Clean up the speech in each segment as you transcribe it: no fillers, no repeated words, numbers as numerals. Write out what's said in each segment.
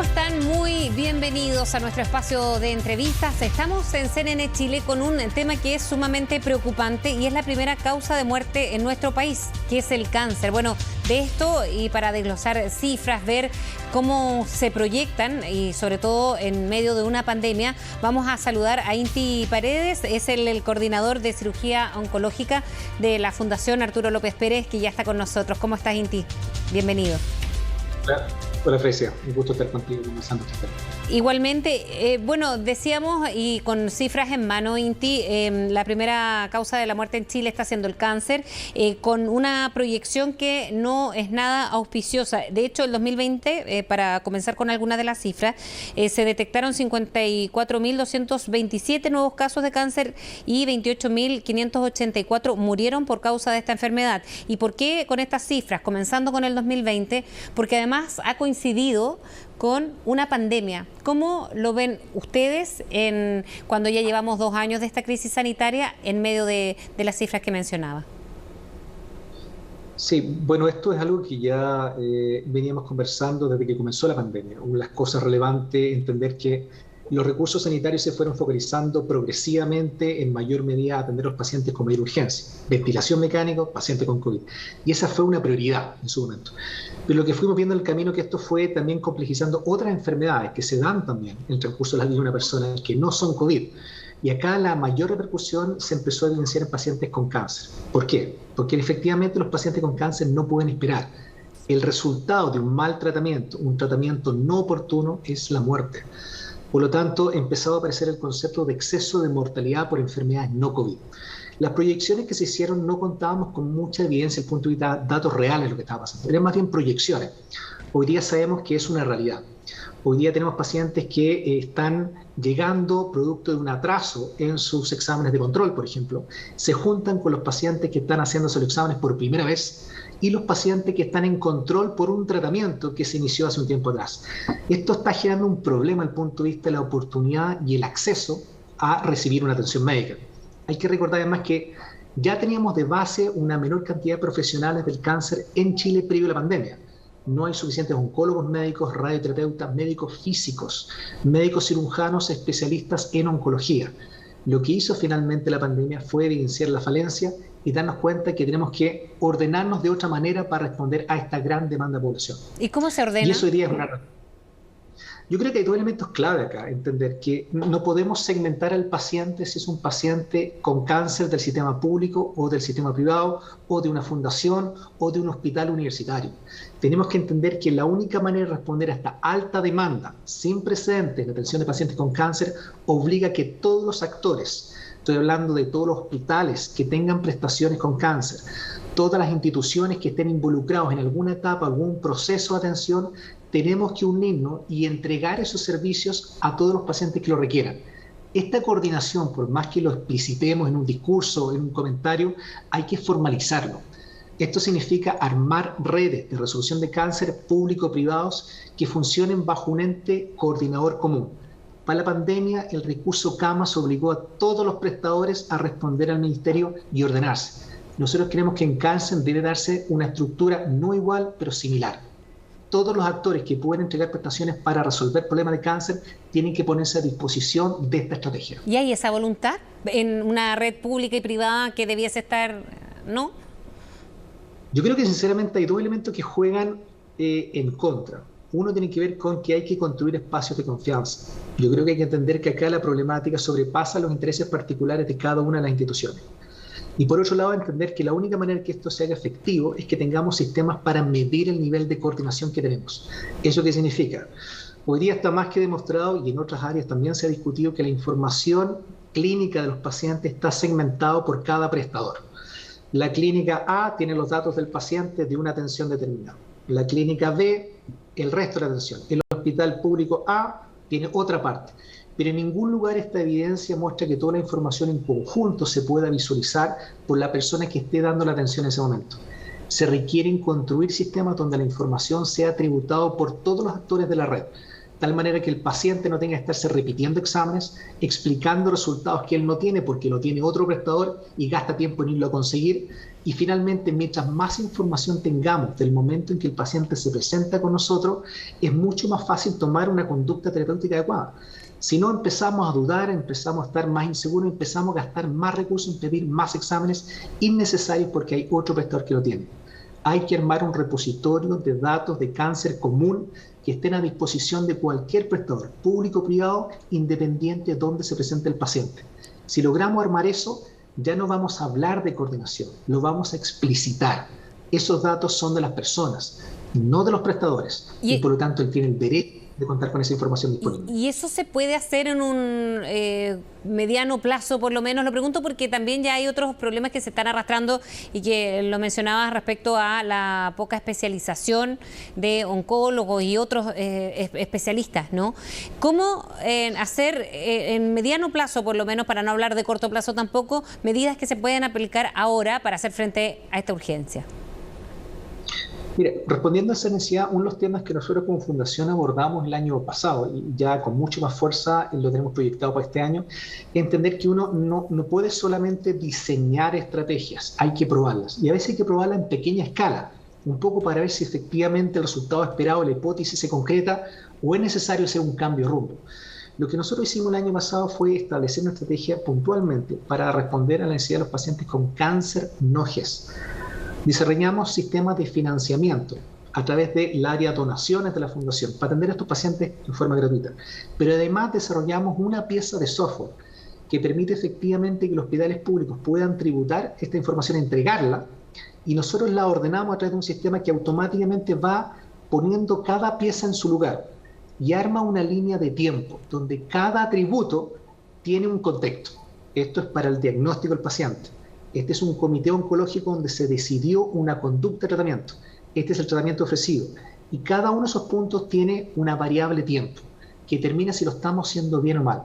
¿Cómo están? Muy bienvenidos a nuestro espacio de entrevistas. Estamos en CNN Chile con un tema que es sumamente preocupante y es la primera causa de muerte en nuestro país, que es el cáncer. Bueno, de esto y para desglosar cifras, ver cómo se proyectan y sobre todo en medio de una pandemia, vamos a saludar a Inti Paredes, es el coordinador de cirugía oncológica de la Fundación Arturo López Pérez, que ya está con nosotros. ¿Cómo estás, Inti? Bienvenido. Hola, Frecia, un gusto estar contigo conversando este tema. Igualmente, bueno, decíamos y con cifras en mano, Inti, la primera causa de la muerte en Chile está siendo el cáncer, con una proyección que no es nada auspiciosa. De hecho, el 2020, para comenzar con algunas de las cifras, se detectaron 54.227 nuevos casos de cáncer y 28.584 murieron por causa de esta enfermedad. ¿Y por qué con estas cifras? Comenzando con el 2020, porque además ha coincidido con una pandemia. ¿Cómo lo ven ustedes cuando ya llevamos 2 años de esta crisis sanitaria en medio de las cifras que mencionaba? Sí, bueno, esto es algo que ya veníamos conversando desde que comenzó la pandemia. Una de las cosas relevantes, entender que los recursos sanitarios se fueron focalizando progresivamente en mayor medida a atender a los pacientes con mayor urgencia. Ventilación mecánica, pacientes con COVID. Y esa fue una prioridad en su momento. Pero lo que fuimos viendo en el camino que esto fue también complejizando otras enfermedades que se dan también en el transcurso de la vida de una persona que no son COVID. Y acá la mayor repercusión se empezó a evidenciar en pacientes con cáncer. ¿Por qué? Porque efectivamente los pacientes con cáncer no pueden esperar. El resultado de un mal tratamiento, un tratamiento no oportuno, es la muerte. Por lo tanto, empezó a aparecer el concepto de exceso de mortalidad por enfermedades no COVID. Las proyecciones que se hicieron no contábamos con mucha evidencia desde el punto de vista de datos reales de lo que estaba pasando. Eran más bien proyecciones. Hoy día sabemos que es una realidad. Hoy día tenemos pacientes que están llegando producto de un atraso en sus exámenes de control, por ejemplo. Se juntan con los pacientes que están haciéndose los exámenes por primera vez y los pacientes que están en control por un tratamiento que se inició hace un tiempo atrás. Esto está generando un problema desde el punto de vista de la oportunidad y el acceso a recibir una atención médica. Hay que recordar además que ya teníamos de base una menor cantidad de profesionales del cáncer en Chile previo a la pandemia. No hay suficientes oncólogos médicos, radioterapeutas, médicos físicos, médicos cirujanos, especialistas en oncología. Lo que hizo finalmente la pandemia fue evidenciar la falencia y darnos cuenta que tenemos que ordenarnos de otra manera para responder a esta gran demanda de población. ¿Y cómo se ordena? Y eso hoy día es una... Yo creo que hay dos elementos clave acá, entender que no podemos segmentar al paciente si es un paciente con cáncer del sistema público o del sistema privado o de una fundación o de un hospital universitario. Tenemos que entender que la única manera de responder a esta alta demanda sin precedentes de atención de pacientes con cáncer obliga a que todos los actores, estoy hablando de todos los hospitales que tengan prestaciones con cáncer, todas las instituciones que estén involucrados en alguna etapa, algún proceso de atención, tenemos que unirnos y entregar esos servicios a todos los pacientes que lo requieran. Esta coordinación, por más que lo explicitemos en un discurso, en un comentario, hay que formalizarlo. Esto significa armar redes de resolución de cáncer público-privados que funcionen bajo un ente coordinador común. Para la pandemia, el recurso CAMAS obligó a todos los prestadores a responder al ministerio y ordenarse. Nosotros creemos que en cáncer debe darse una estructura no igual, pero similar. Todos los actores que pueden entregar prestaciones para resolver problemas de cáncer tienen que ponerse a disposición de esta estrategia. ¿Y hay esa voluntad en una red pública y privada que debiese estar, no? Yo creo que sinceramente hay dos elementos que juegan en contra. Uno tiene que ver con que hay que construir espacios de confianza. Yo creo que hay que entender que acá la problemática sobrepasa los intereses particulares de cada una de las instituciones. Y por otro lado, entender que la única manera que esto se haga efectivo es que tengamos sistemas para medir el nivel de coordinación que tenemos. ¿Eso qué significa? Hoy día está más que demostrado, y en otras áreas también se ha discutido, que la información clínica de los pacientes está segmentada por cada prestador. La clínica A tiene los datos del paciente de una atención determinada. La clínica B, el resto de la atención. El hospital público A tiene otra parte. Pero en ningún lugar esta evidencia muestra que toda la información en conjunto se pueda visualizar por la persona que esté dando la atención en ese momento. Se requieren construir sistemas donde la información sea tributada por todos los actores de la red. tal manera que el paciente no tenga que estarse repitiendo exámenes, explicando resultados que él no tiene porque lo tiene otro prestador y gasta tiempo en irlo a conseguir. Y finalmente, mientras más información tengamos del momento en que el paciente se presenta con nosotros, es mucho más fácil tomar una conducta terapéutica adecuada. Si no, empezamos a dudar, empezamos a estar más inseguros, empezamos a gastar más recursos en pedir más exámenes innecesarios porque hay otro prestador que lo tiene. Hay que armar un repositorio de datos de cáncer común que estén a disposición de cualquier prestador, público o privado, independiente de dónde se presente el paciente. Si logramos armar eso, ya no vamos a hablar de coordinación, lo vamos a explicitar. Esos datos son de las personas, no de los prestadores, y por lo tanto él tiene el derecho de contar con esa información disponible. ¿Y eso se puede hacer en un mediano plazo, por lo menos? Lo pregunto porque también ya hay otros problemas que se están arrastrando y que lo mencionabas respecto a la poca especialización de oncólogos y otros especialistas, ¿no? ¿Cómo hacer en mediano plazo, por lo menos, para no hablar de corto plazo tampoco, medidas que se pueden aplicar ahora para hacer frente a esta urgencia? Mire, respondiendo a esa necesidad, uno de los temas que nosotros como Fundación abordamos el año pasado y ya con mucho más fuerza lo tenemos proyectado para este año, es entender que uno no puede solamente diseñar estrategias, hay que probarlas. Y a veces hay que probarlas en pequeña escala, un poco para ver si efectivamente el resultado esperado, la hipótesis se concreta o es necesario hacer un cambio de rumbo. Lo que nosotros hicimos el año pasado fue establecer una estrategia puntualmente para responder a la necesidad de los pacientes con cáncer no GES. Diseñamos sistemas de financiamiento a través del área donaciones de la Fundación para atender a estos pacientes de forma gratuita. Pero además desarrollamos una pieza de software que permite efectivamente que los hospitales públicos puedan tributar esta información, entregarla, y nosotros la ordenamos a través de un sistema que automáticamente va poniendo cada pieza en su lugar y arma una línea de tiempo donde cada atributo tiene un contexto. Esto es para el diagnóstico del paciente. Este es un comité oncológico donde se decidió una conducta de tratamiento. Este es el tratamiento ofrecido. Y cada uno de esos puntos tiene una variable tiempo que determina si lo estamos haciendo bien o mal.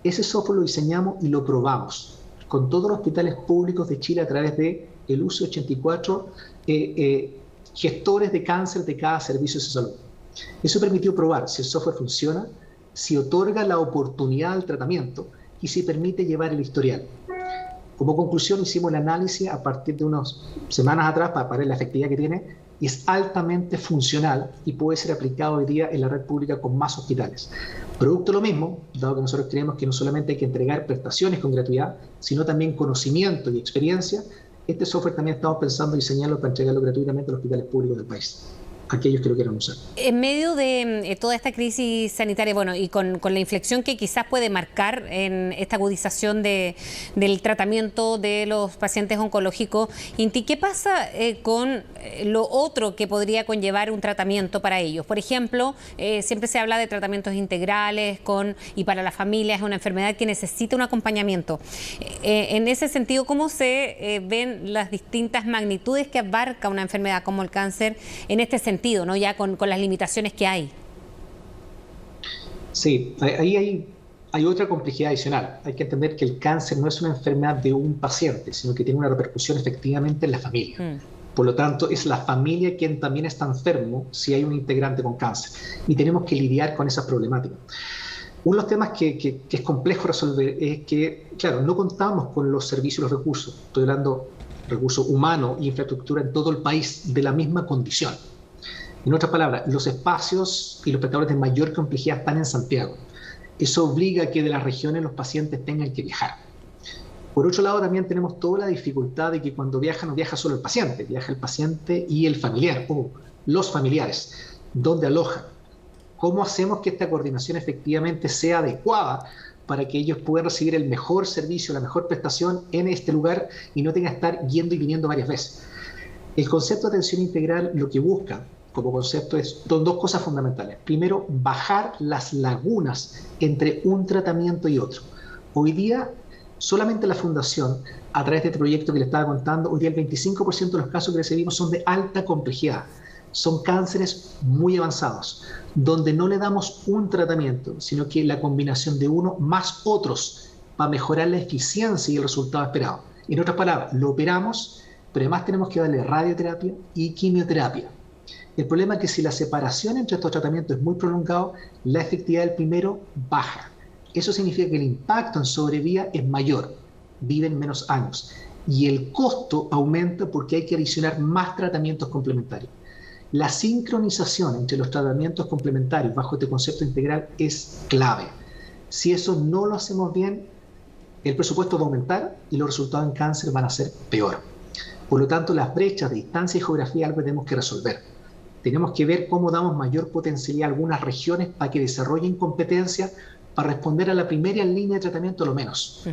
Ese software lo diseñamos y lo probamos con todos los hospitales públicos de Chile a través de el uso de 84 gestores de cáncer de cada servicio de salud. Eso permitió probar si el software funciona, si otorga la oportunidad al tratamiento y si permite llevar el historial. Como conclusión, hicimos el análisis a partir de unas semanas atrás para ver la efectividad que tiene y es altamente funcional y puede ser aplicado hoy día en la red pública con más hospitales. Producto lo mismo, dado que nosotros creemos que no solamente hay que entregar prestaciones con gratuidad, sino también conocimiento y experiencia, este software también estamos pensando en diseñarlo para entregarlo gratuitamente a los hospitales públicos del país, aquellos que lo quieran usar. En medio de toda esta crisis sanitaria, bueno, y con la inflexión que quizás puede marcar en esta agudización del tratamiento de los pacientes oncológicos, Inti, ¿qué pasa con lo otro que podría conllevar un tratamiento para ellos? Por ejemplo, siempre se habla de tratamientos integrales y para la familia es una enfermedad que necesita un acompañamiento. En ese sentido, ¿cómo se ven las distintas magnitudes que abarca una enfermedad como el cáncer en este sentido, ¿no? Ya con las limitaciones que hay? Sí, ahí hay otra complejidad adicional. Hay que entender que el cáncer no es una enfermedad de un paciente, sino que tiene una repercusión efectivamente en la familia. Por lo tanto, es la familia quien también está enfermo si hay un integrante con cáncer. Y tenemos que lidiar con esas problemáticas. Uno de los temas que es complejo resolver es que, claro, no contamos con los servicios y los recursos. Estoy hablando de recursos humanos e infraestructura en todo el país de la misma condición. En otras palabras, los espacios y los prestadores de mayor complejidad están en Santiago. Eso obliga a que de las regiones los pacientes tengan que viajar. Por otro lado, también tenemos toda la dificultad de que cuando viaja no viaja solo el paciente, viaja el paciente y el familiar o los familiares. ¿Dónde alojan? ¿Cómo hacemos que esta coordinación efectivamente sea adecuada para que ellos puedan recibir el mejor servicio, la mejor prestación en este lugar y no tengan que estar yendo y viniendo varias veces? El concepto de atención integral lo que busca como concepto son dos cosas fundamentales. Primero, bajar las lagunas entre un tratamiento y otro. Hoy día, solamente la Fundación, a través de este proyecto que le estaba contando, hoy día el 25% de los casos que recibimos son de alta complejidad. Son cánceres muy avanzados, donde no le damos un tratamiento, sino que la combinación de uno más otros para mejorar la eficiencia y el resultado esperado. En otras palabras, lo operamos, pero además tenemos que darle radioterapia y quimioterapia. El problema es que si la separación entre estos tratamientos es muy prolongado, la efectividad del primero baja. Eso significa que el impacto en sobrevida es mayor, viven menos años. Y el costo aumenta porque hay que adicionar más tratamientos complementarios. La sincronización entre los tratamientos complementarios bajo este concepto integral es clave. Si eso no lo hacemos bien, el presupuesto va a aumentar y los resultados en cáncer van a ser peor. Por lo tanto, las brechas de distancia y geografía es algo que tenemos que resolver. Tenemos que ver cómo damos mayor potencialidad a algunas regiones para que desarrollen competencias para responder a la primera línea de tratamiento lo menos.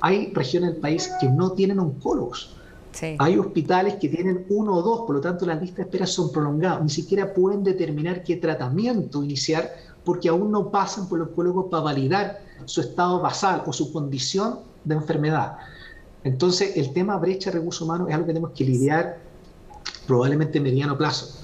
Hay regiones del país que no tienen oncólogos. Sí. Hay hospitales que tienen 1 o 2, por lo tanto las listas de espera son prolongadas. Ni siquiera pueden determinar qué tratamiento iniciar porque aún no pasan por los oncólogos para validar su estado basal o su condición de enfermedad. Entonces, el tema brecha de recursos humanos es algo que tenemos que lidiar probablemente en mediano plazo.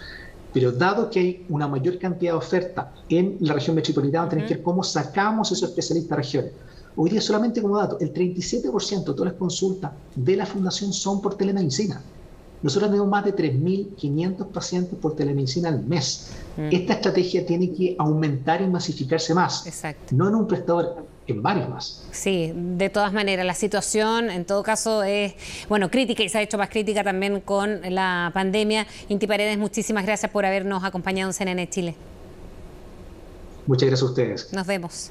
Pero dado que hay una mayor cantidad de oferta en la región metropolitana, tenemos que ver cómo sacamos esos especialistas a regiones. Hoy día, solamente como dato, el 37% de todas las consultas de la Fundación son por telemedicina. Nosotros tenemos más de 3.500 pacientes por telemedicina al mes. Esta estrategia tiene que aumentar y masificarse más. Exacto. No en un prestador, en varios más. Sí, de todas maneras, la situación en todo caso es, bueno, crítica y se ha hecho más crítica también con la pandemia. Inti Paredes, muchísimas gracias por habernos acompañado en CNN Chile. Muchas gracias a ustedes. Nos vemos.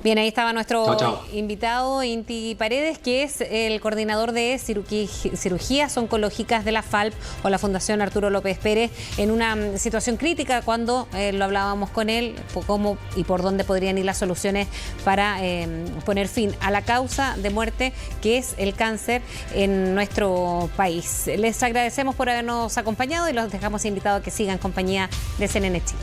Bien, ahí estaba nuestro invitado, Inti Paredes, que es el coordinador de cirugías oncológicas de la FALP o la Fundación Arturo López Pérez, en una situación crítica cuando lo hablábamos con él, cómo y por dónde podrían ir las soluciones para poner fin a la causa de muerte que es el cáncer en nuestro país. Les agradecemos por habernos acompañado y los dejamos invitados a que sigan en compañía de CNN Chile.